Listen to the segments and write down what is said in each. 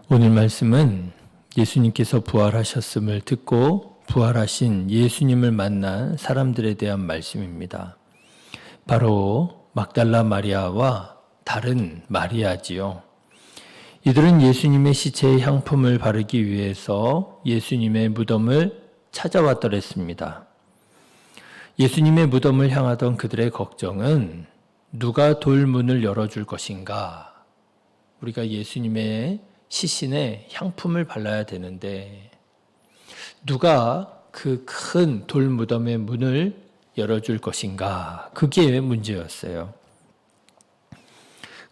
오늘 말씀은 예수님께서 부활하셨음을 듣고 부활하신 예수님을 만난 사람들에 대한 말씀입니다. 바로 막달라 마리아와 다른 마리아지요. 이들은 예수님의 시체에 향품을 바르기 위해서 예수님의 무덤을 찾아왔더랬습니다. 예수님의 무덤을 향하던 그들의 걱정은 누가 돌문을 열어줄 것인가? 우리가 예수님의 시신에 향품을 발라야 되는데 누가 그 큰 돌무덤의 문을 열어줄 것인가? 그게 문제였어요.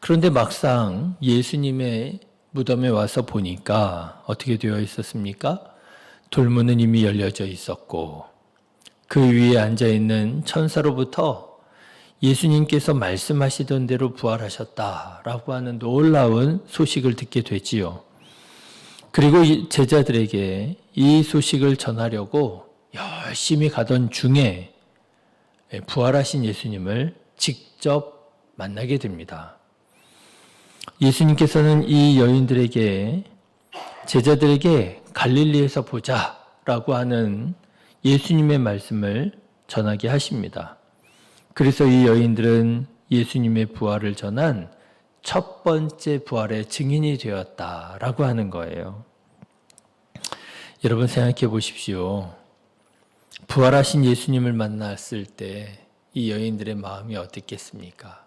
그런데 막상 예수님의 무덤에 와서 보니까 어떻게 되어 있었습니까? 돌문은 이미 열려져 있었고 그 위에 앉아있는 천사로부터 예수님께서 말씀하시던 대로 부활하셨다라고 하는 놀라운 소식을 듣게 되지요. 그리고 제자들에게 이 소식을 전하려고 열심히 가던 중에 부활하신 예수님을 직접 만나게 됩니다. 예수님께서는 이 여인들에게 제자들에게 갈릴리에서 보자라고 하는 예수님의 말씀을 전하게 하십니다. 그래서 이 여인들은 예수님의 부활을 전한 첫 번째 부활의 증인이 되었다라고 하는 거예요. 여러분 생각해 보십시오. 부활하신 예수님을 만났을 때 이 여인들의 마음이 어땠겠습니까?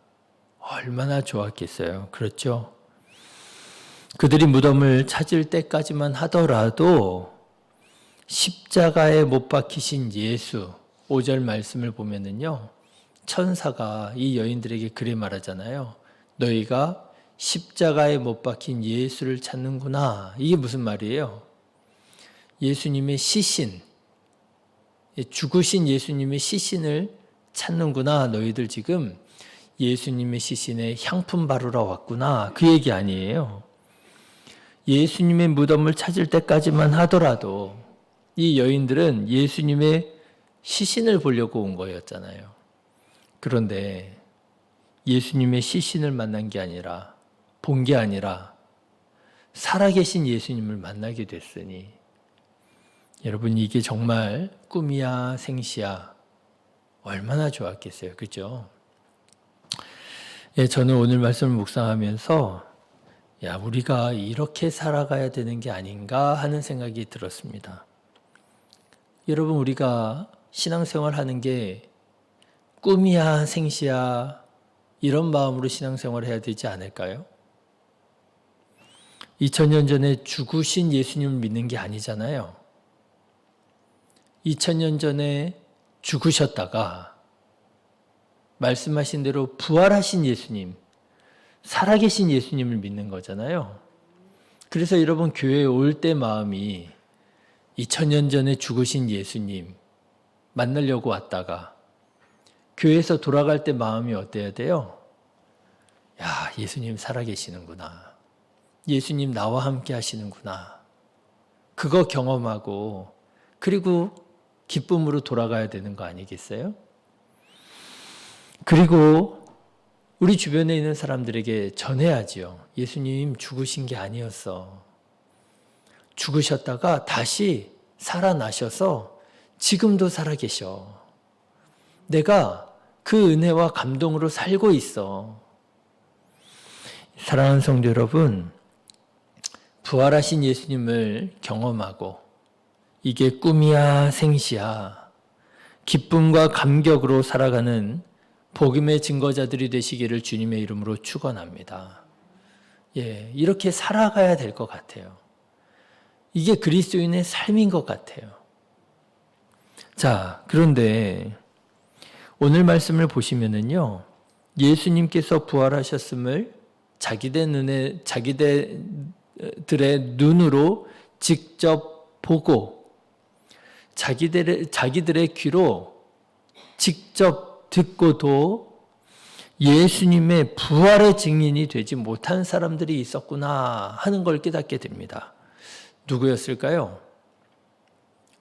얼마나 좋았겠어요. 그렇죠? 그들이 무덤을 찾을 때까지만 하더라도 십자가에 못 박히신 예수 5절 말씀을 보면은요. 천사가 이 여인들에게 그래 말하잖아요. 너희가 십자가에 못 박힌 예수를 찾는구나. 이게 무슨 말이에요? 예수님의 시신, 죽으신 예수님의 시신을 찾는구나. 너희들 지금 예수님의 시신에 향품 바르러 왔구나. 그 얘기 아니에요. 예수님의 무덤을 찾을 때까지만 하더라도 이 여인들은 예수님의 시신을 보려고 온 거였잖아요. 그런데 예수님의 시신을 만난 게 아니라 본 게 아니라 살아계신 예수님을 만나게 됐으니 여러분 이게 정말 꿈이야 생시야 얼마나 좋았겠어요. 그죠? 저는 오늘 말씀을 묵상하면서 우리가 이렇게 살아가야 되는 게 아닌가 하는 생각이 들었습니다. 여러분 우리가 신앙생활 하는 게 꿈이야 생시야 이런 마음으로 신앙생활을 해야 되지 않을까요? 2000년 전에 죽으신 예수님을 믿는 게 아니잖아요. 2000년 전에 죽으셨다가 말씀하신 대로 부활하신 예수님, 살아계신 예수님을 믿는 거잖아요. 그래서 여러분 교회에 올 때 마음이 2000년 전에 죽으신 예수님 만나려고 왔다가 교회에서 돌아갈 때 마음이 어때야 돼요? 예수님 살아계시는구나. 예수님 나와 함께 하시는구나. 그거 경험하고 그리고 기쁨으로 돌아가야 되는 거 아니겠어요? 그리고 우리 주변에 있는 사람들에게 전해야지요. 예수님 죽으신 게 아니었어. 죽으셨다가 다시 살아나셔서 지금도 살아계셔. 내가 그 은혜와 감동으로 살고 있어. 사랑하는 성도 여러분, 부활하신 예수님을 경험하고 이게 꿈이야 생시야 기쁨과 감격으로 살아가는 복음의 증거자들이 되시기를 주님의 이름으로 축원합니다. 이렇게 살아가야 될 것 같아요. 이게 그리스도인의 삶인 것 같아요. 자, 그런데 오늘 말씀을 보시면은요, 예수님께서 부활하셨음을 자기들의 눈으로 직접 보고 자기들의 귀로 직접 듣고도 예수님의 부활의 증인이 되지 못한 사람들이 있었구나 하는 걸 깨닫게 됩니다. 누구였을까요?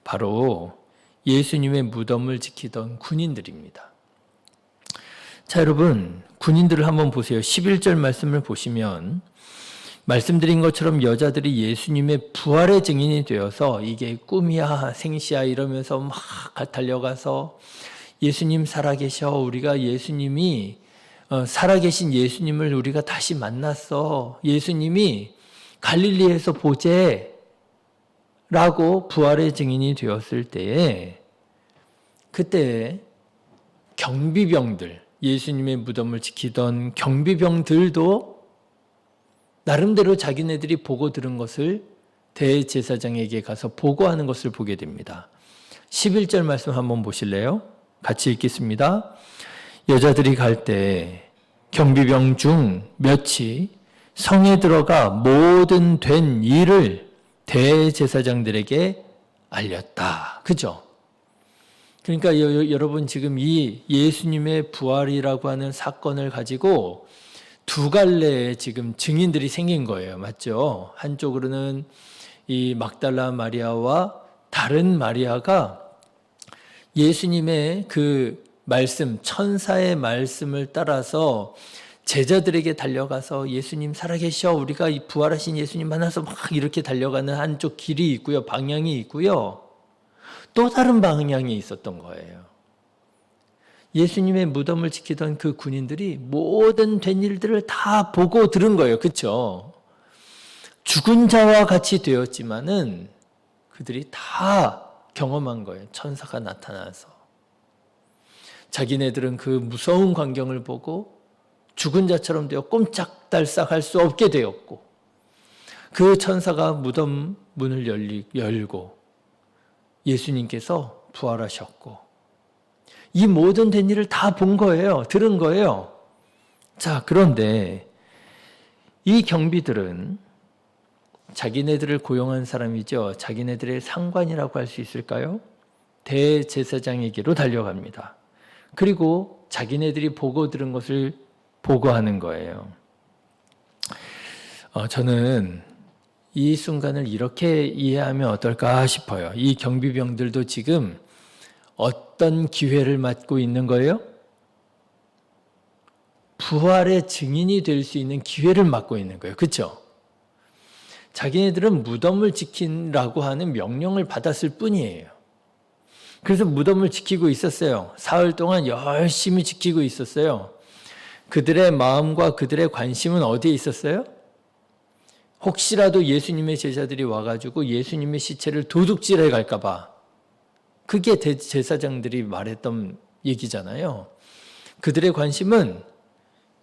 바로 예수님의 무덤을 지키던 군인들입니다. 자, 여러분, 군인들을 한번 보세요. 11절 말씀을 보시면 말씀드린 것처럼 여자들이 예수님의 부활의 증인이 되어서 이게 꿈이야 생시야 이러면서 막 달려가서 예수님 살아계셔. 우리가 예수님이 살아계신 예수님을 우리가 다시 만났어. 예수님이 갈릴리에서 보재. 라고 부활의 증인이 되었을 때에 그때 경비병들, 예수님의 무덤을 지키던 경비병들도 나름대로 자기네들이 보고 들은 것을 대제사장에게 가서 보고하는 것을 보게 됩니다. 11절 말씀 한번 보실래요? 같이 읽겠습니다. 여자들이 갈 때 경비병 중 몇이 성에 들어가 모든 된 일을 대제사장들에게 알렸다. 그죠? 그러니까 여러분 지금 이 예수님의 부활이라고 하는 사건을 가지고 두 갈래의 지금 증인들이 생긴 거예요. 맞죠? 한쪽으로는 이 막달라 마리아와 다른 마리아가 예수님의 그 말씀, 천사의 말씀을 따라서 제자들에게 달려가서 예수님 살아계셔. 우리가 이 부활하신 예수님 만나서 막 이렇게 달려가는 한쪽 길이 있고요. 방향이 있고요. 또 다른 방향이 있었던 거예요. 예수님의 무덤을 지키던 그 군인들이 모든 된 일들을 다 보고 들은 거예요. 그렇죠? 죽은 자와 같이 되었지만은 그들이 다 경험한 거예요. 천사가 나타나서. 자기네들은 그 무서운 광경을 보고 죽은 자처럼 되어 꼼짝달싹할 수 없게 되었고 그 천사가 무덤 문을 열고 예수님께서 부활하셨고 이 모든 된 일을 다 본 거예요. 들은 거예요. 자, 그런데 이 경비들은 자기네들을 고용한 사람이죠. 자기네들의 상관이라고 할 수 있을까요? 대제사장에게로 달려갑니다. 그리고 자기네들이 보고 들은 것을 보고하는 거예요. 저는 이 순간을 이렇게 이해하면 어떨까 싶어요. 이 경비병들도 지금 어떤 기회를 맞고 있는 거예요? 부활의 증인이 될 수 있는 기회를 맞고 있는 거예요. 그렇죠? 자기네들은 무덤을 지키라고 하는 명령을 받았을 뿐이에요. 그래서 무덤을 지키고 있었어요. 사흘 동안 열심히 지키고 있었어요. 그들의 마음과 그들의 관심은 어디에 있었어요? 혹시라도 예수님의 제자들이 와가지고 예수님의 시체를 도둑질해 갈까 봐. 그게 제사장들이 말했던 얘기잖아요. 그들의 관심은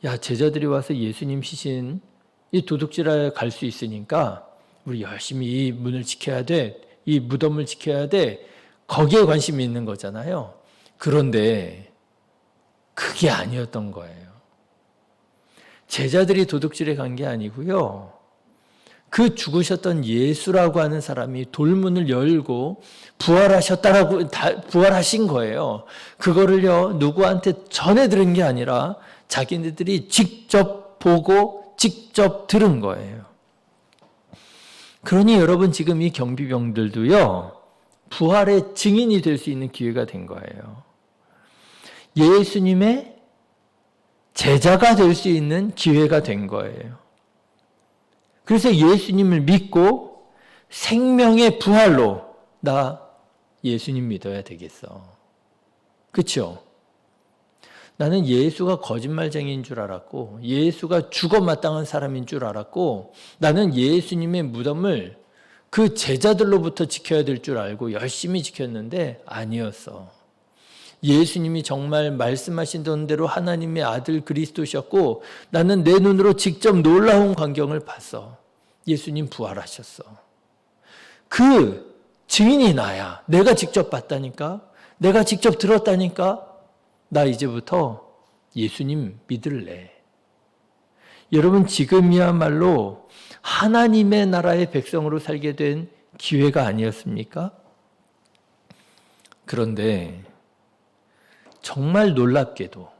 야, 제자들이 와서 예수님 시신 이 도둑질하러 갈 수 있으니까 우리 열심히 이 문을 지켜야 돼. 이 무덤을 지켜야 돼. 거기에 관심이 있는 거잖아요. 그런데 그게 아니었던 거예요. 제자들이 도둑질에 간 게 아니고요. 그 죽으셨던 예수라고 하는 사람이 돌문을 열고 부활하신 거예요. 그거를요, 누구한테 전해 들은 게 아니라 자기네들이 직접 보고 직접 들은 거예요. 그러니 여러분 지금 이 경비병들도요, 부활의 증인이 될 수 있는 기회가 된 거예요. 예수님의 제자가 될 수 있는 기회가 된 거예요. 그래서 예수님을 믿고 생명의 부활로 나 예수님 믿어야 되겠어. 그렇죠? 나는 예수가 거짓말쟁이인 줄 알았고 예수가 죽어 마땅한 사람인 줄 알았고 나는 예수님의 무덤을 그 제자들로부터 지켜야 될 줄 알고 열심히 지켰는데 아니었어. 예수님이 정말 말씀하신 대로 하나님의 아들 그리스도셨고 나는 내 눈으로 직접 놀라운 광경을 봤어. 예수님 부활하셨어. 그 증인이 나야. 내가 직접 봤다니까. 내가 직접 들었다니까. 나 이제부터 예수님 믿을래. 여러분 지금이야말로 하나님의 나라의 백성으로 살게 된 기회가 아니었습니까? 그런데 정말 놀랍게도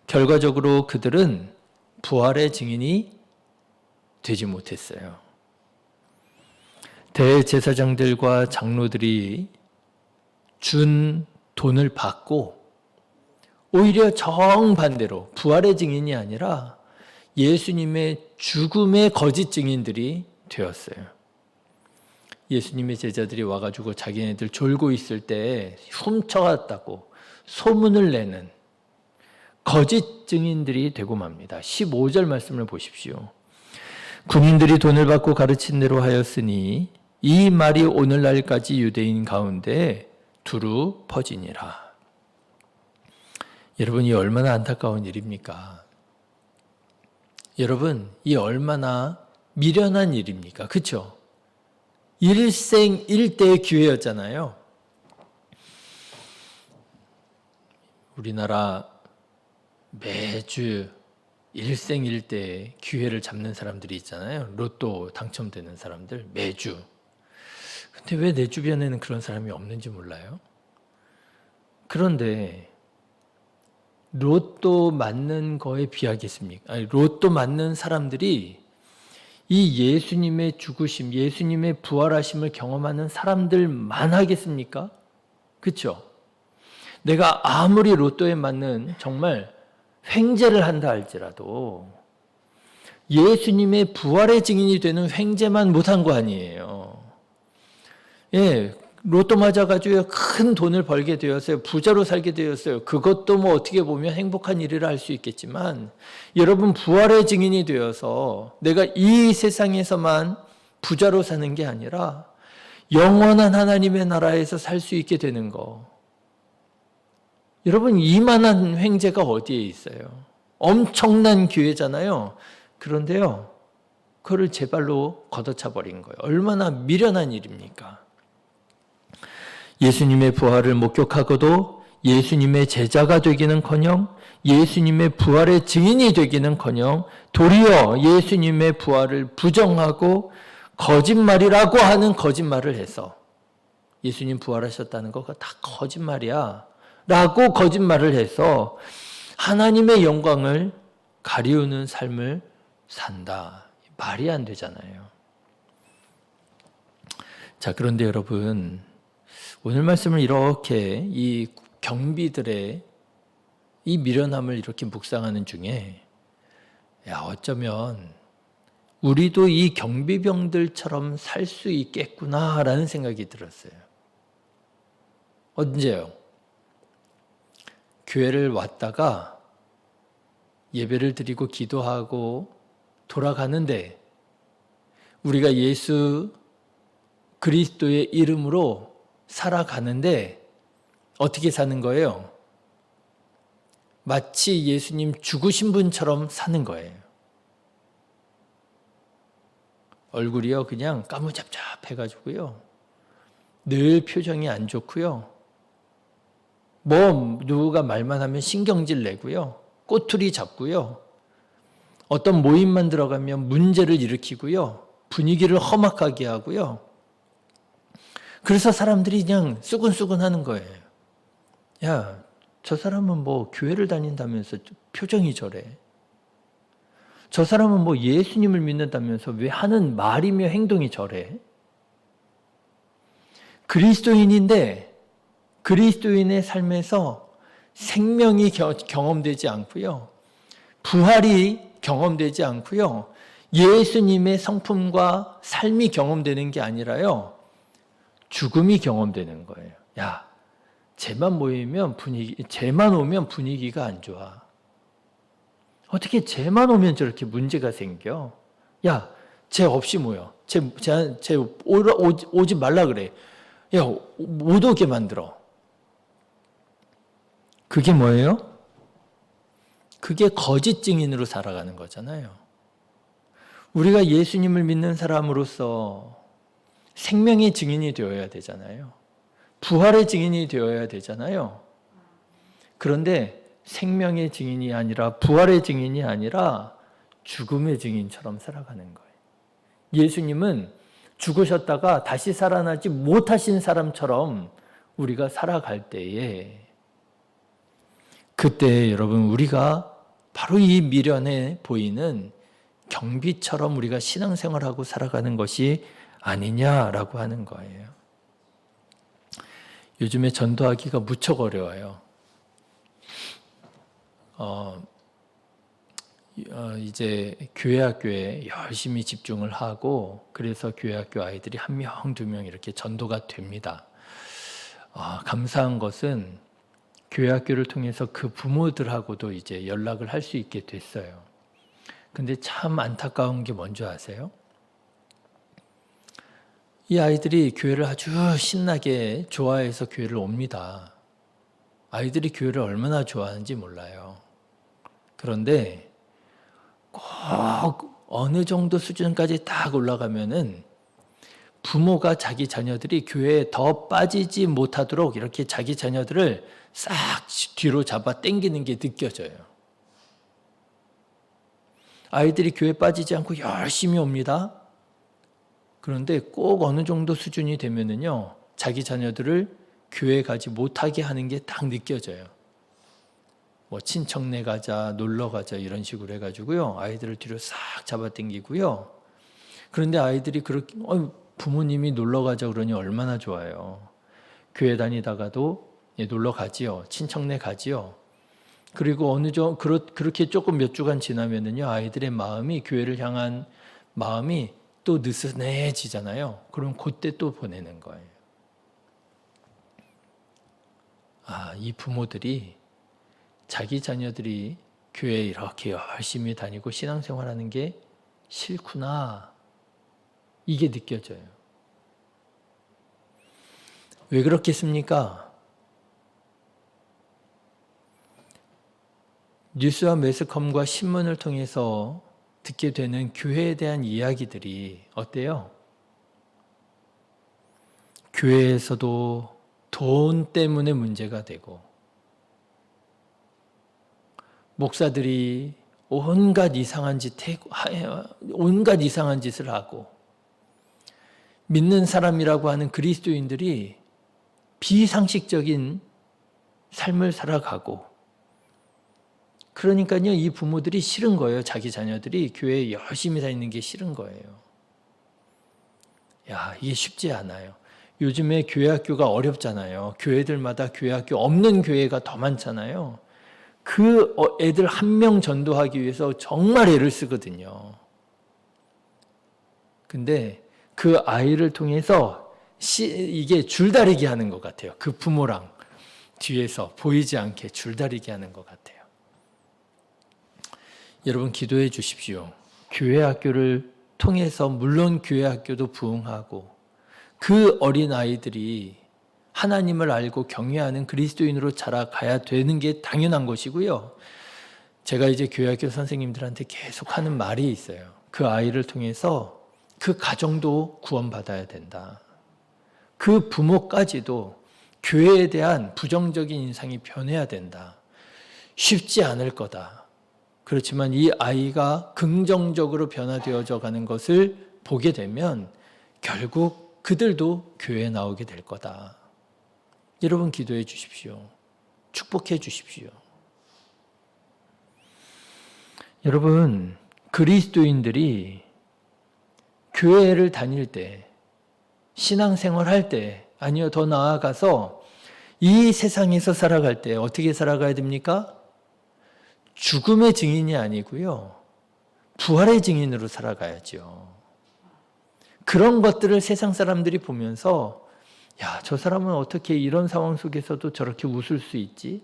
결과적으로 그들은 부활의 증인이 되지 못했어요. 대제사장들과 장로들이 준 돈을 받고 오히려 정반대로 부활의 증인이 아니라 예수님의 죽음의 거짓 증인들이 되었어요. 예수님의 제자들이 와가지고 자기네들 졸고 있을 때 훔쳐갔다고 소문을 내는 거짓 증인들이 되고 맙니다. 15절 말씀을 보십시오. 군인들이 돈을 받고 가르친 대로 하였으니 이 말이 오늘날까지 유대인 가운데 두루 퍼지니라. 여러분, 이 얼마나 안타까운 일입니까? 여러분, 이 얼마나 미련한 일입니까? 그렇죠? 일생일대의 기회였잖아요. 우리나라 매주 일생일대의 기회를 잡는 사람들이 있잖아요. 로또 당첨되는 사람들 매주. 근데 왜 내 주변에는 그런 사람이 없는지 몰라요? 그런데 로또 맞는 거에 비하겠습니까? 아니, 로또 맞는 사람들이 이 예수님의 죽으심, 예수님의 부활하심을 경험하는 사람들만 하겠습니까? 그렇죠? 내가 아무리 로또에 맞는 정말 횡재를 한다 할지라도 예수님의 부활의 증인이 되는 횡재만 못한 거 아니에요. 예, 로또 맞아가지고 큰 돈을 벌게 되었어요. 부자로 살게 되었어요. 그것도 뭐 어떻게 보면 행복한 일이라 할 수 있겠지만 여러분 부활의 증인이 되어서 내가 이 세상에서만 부자로 사는 게 아니라 영원한 하나님의 나라에서 살 수 있게 되는 거. 여러분 이만한 횡재가 어디에 있어요? 엄청난 기회잖아요. 그런데요, 그거를 제 발로 걷어차 버린 거예요. 얼마나 미련한 일입니까? 예수님의 부활을 목격하고도 예수님의 제자가 되기는커녕 예수님의 부활의 증인이 되기는커녕 도리어 예수님의 부활을 부정하고 거짓말이라고 하는 거짓말을 해서 예수님 부활하셨다는 거가 다 거짓말이야 라고 거짓말을 해서 하나님의 영광을 가리우는 삶을 산다. 말이 안 되잖아요. 자, 그런데 여러분, 오늘 말씀을 이렇게 이 경비들의 이 미련함을 이렇게 묵상하는 중에 어쩌면 우리도 이 경비병들처럼 살 수 있겠구나라는 생각이 들었어요. 언제요? 교회를 왔다가 예배를 드리고 기도하고 돌아가는데 우리가 예수 그리스도의 이름으로 살아가는데 어떻게 사는 거예요? 마치 예수님 죽으신 분처럼 사는 거예요. 얼굴이요 그냥 까무잡잡해가지고요. 늘 표정이 안 좋고요. 뭐 누가 말만 하면 신경질 내고요. 꼬투리 잡고요. 어떤 모임만 들어가면 문제를 일으키고요. 분위기를 험악하게 하고요. 그래서 사람들이 그냥 쓰근쓰근 하는 거예요. 야, 저 사람은 뭐 교회를 다닌다면서 표정이 저래. 저 사람은 뭐 예수님을 믿는다면서 왜 하는 말이며 행동이 저래. 그리스도인인데 그리스도인의 삶에서 생명이 경험되지 않고요. 부활이 경험되지 않고요. 예수님의 성품과 삶이 경험되는 게 아니라요. 죽음이 경험되는 거예요. 야, 쟤만 오면 분위기가 안 좋아. 어떻게 쟤만 오면 저렇게 문제가 생겨? 야, 쟤 없이 모여. 쟤 오지 말라 그래. 야, 못 오게 만들어. 그게 뭐예요? 그게 거짓 증인으로 살아가는 거잖아요. 우리가 예수님을 믿는 사람으로서 생명의 증인이 되어야 되잖아요. 부활의 증인이 되어야 되잖아요. 그런데 생명의 증인이 아니라 부활의 증인이 아니라 죽음의 증인처럼 살아가는 거예요. 예수님은 죽으셨다가 다시 살아나지 못하신 사람처럼 우리가 살아갈 때에 그때 여러분 우리가 바로 이 미련해 보이는 경비처럼 우리가 신앙생활하고 살아가는 것이 아니냐라고 하는 거예요. 요즘에 전도하기가 무척 어려워요. 이제 교회 학교에 열심히 집중을 하고 그래서 교회 학교 아이들이 한 명, 두 명 이렇게 전도가 됩니다. 감사한 것은 교회 학교를 통해서 그 부모들하고도 이제 연락을 할 수 있게 됐어요. 근데 참 안타까운 게 뭔지 아세요? 이 아이들이 교회를 아주 신나게 좋아해서 교회를 옵니다. 아이들이 교회를 얼마나 좋아하는지 몰라요. 그런데 꼭 어느 정도 수준까지 딱 올라가면은 부모가 자기 자녀들이 교회에 더 빠지지 못하도록 이렇게 자기 자녀들을 싹 뒤로 잡아 당기는 게 느껴져요. 아이들이 교회 빠지지 않고 열심히 옵니다. 그런데 꼭 어느 정도 수준이 되면은요, 자기 자녀들을 교회 가지 못하게 하는 게 딱 느껴져요. 뭐 친척네 가자, 놀러 가자 이런 식으로 해가지고요, 아이들을 뒤로 싹 잡아당기고요. 그런데 아이들이 그렇게 부모님이 놀러 가자 그러니 얼마나 좋아요. 교회 다니다가도 놀러 가지요, 친척네 가지요. 그리고 그렇게 조금 몇 주간 지나면은요, 아이들의 마음이 교회를 향한 마음이 또 느슨해지잖아요. 그럼 그때 또 보내는 거예요. 이 부모들이 자기 자녀들이 교회에 이렇게 열심히 다니고 신앙생활하는 게 싫구나. 이게 느껴져요. 왜 그렇겠습니까? 뉴스와 매스컴과 신문을 통해서 듣게 되는 교회에 대한 이야기들이 어때요? 교회에서도 돈 때문에 문제가 되고, 목사들이 온갖 이상한 짓을 하고, 믿는 사람이라고 하는 그리스도인들이 비상식적인 삶을 살아가고, 그러니까요, 이 부모들이 싫은 거예요. 자기 자녀들이 교회에 열심히 다니는 게 싫은 거예요. 이게 쉽지 않아요. 요즘에 교회 학교가 어렵잖아요. 교회들마다 교회 학교 없는 교회가 더 많잖아요. 그 애들 한 명 전도하기 위해서 정말 애를 쓰거든요. 근데 그 아이를 통해서 이게 줄다리기 하는 것 같아요. 그 부모랑 뒤에서 보이지 않게 줄다리기 하는 것 같아요. 여러분 기도해 주십시오. 교회 학교를 통해서 물론 교회 학교도 부흥하고 그 어린 아이들이 하나님을 알고 경외하는 그리스도인으로 자라가야 되는 게 당연한 것이고요. 제가 이제 교회 학교 선생님들한테 계속 하는 말이 있어요. 그 아이를 통해서 그 가정도 구원받아야 된다. 그 부모까지도 교회에 대한 부정적인 인상이 변해야 된다. 쉽지 않을 거다. 그렇지만 이 아이가 긍정적으로 변화되어져 가는 것을 보게 되면 결국 그들도 교회에 나오게 될 거다. 여러분 기도해 주십시오. 축복해 주십시오. 여러분, 그리스도인들이 교회를 다닐 때, 신앙생활 할 때, 아니요 더 나아가서 이 세상에서 살아갈 때 어떻게 살아가야 됩니까? 죽음의 증인이 아니고요. 부활의 증인으로 살아가야죠. 그런 것들을 세상 사람들이 보면서 저 사람은 어떻게 이런 상황 속에서도 저렇게 웃을 수 있지?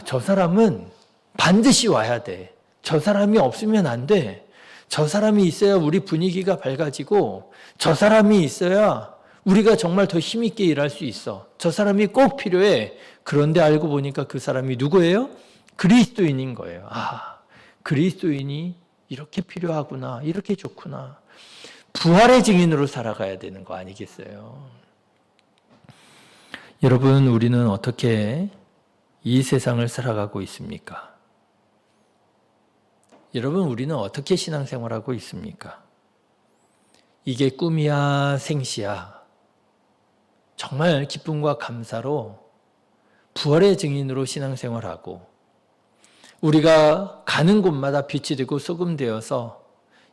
저 사람은 반드시 와야 돼. 저 사람이 없으면 안 돼. 저 사람이 있어야 우리 분위기가 밝아지고 저 사람이 있어야 우리가 정말 더 힘있게 일할 수 있어. 저 사람이 꼭 필요해. 그런데 알고 보니까 그 사람이 누구예요? 그리스도인인 거예요. 그리스도인이 이렇게 필요하구나. 이렇게 좋구나. 부활의 증인으로 살아가야 되는 거 아니겠어요? 여러분, 우리는 어떻게 이 세상을 살아가고 있습니까? 여러분, 우리는 어떻게 신앙생활하고 있습니까? 이게 꿈이야, 생시야. 정말 기쁨과 감사로 부활의 증인으로 신앙생활하고 우리가 가는 곳마다 빛이 되고 소금 되어서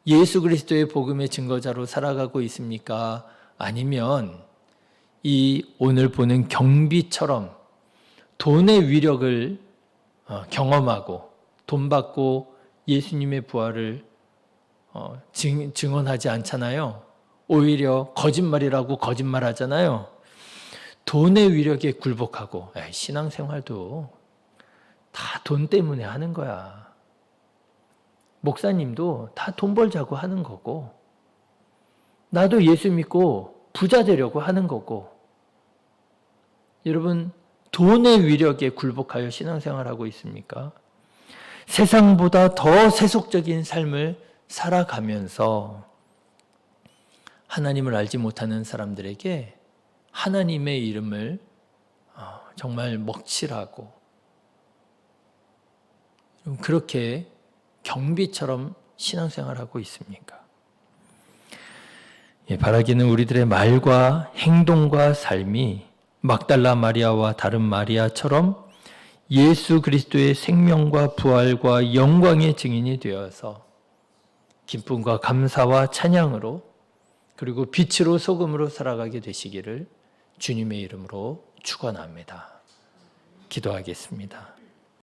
예수 그리스도의 복음의 증거자로 살아가고 있습니까? 아니면 이 오늘 보는 경비처럼 돈의 위력을 경험하고 돈 받고 예수님의 부활을 증언하지 않잖아요. 오히려 거짓말이라고 거짓말하잖아요. 돈의 위력에 굴복하고 신앙생활도 다 돈 때문에 하는 거야. 목사님도 다 돈 벌자고 하는 거고, 나도 예수 믿고 부자 되려고 하는 거고. 여러분, 돈의 위력에 굴복하여 신앙생활하고 있습니까? 세상보다 더 세속적인 삶을 살아가면서 하나님을 알지 못하는 사람들에게 하나님의 이름을 정말 먹칠하고 그렇게 경비처럼 신앙생활하고 있습니까? 바라기는 우리들의 말과 행동과 삶이 막달라 마리아와 다른 마리아처럼 예수 그리스도의 생명과 부활과 영광의 증인이 되어서 기쁨과 감사와 찬양으로 그리고 빛으로 소금으로 살아가게 되시기를 주님의 이름으로 축원합니다. 기도하겠습니다.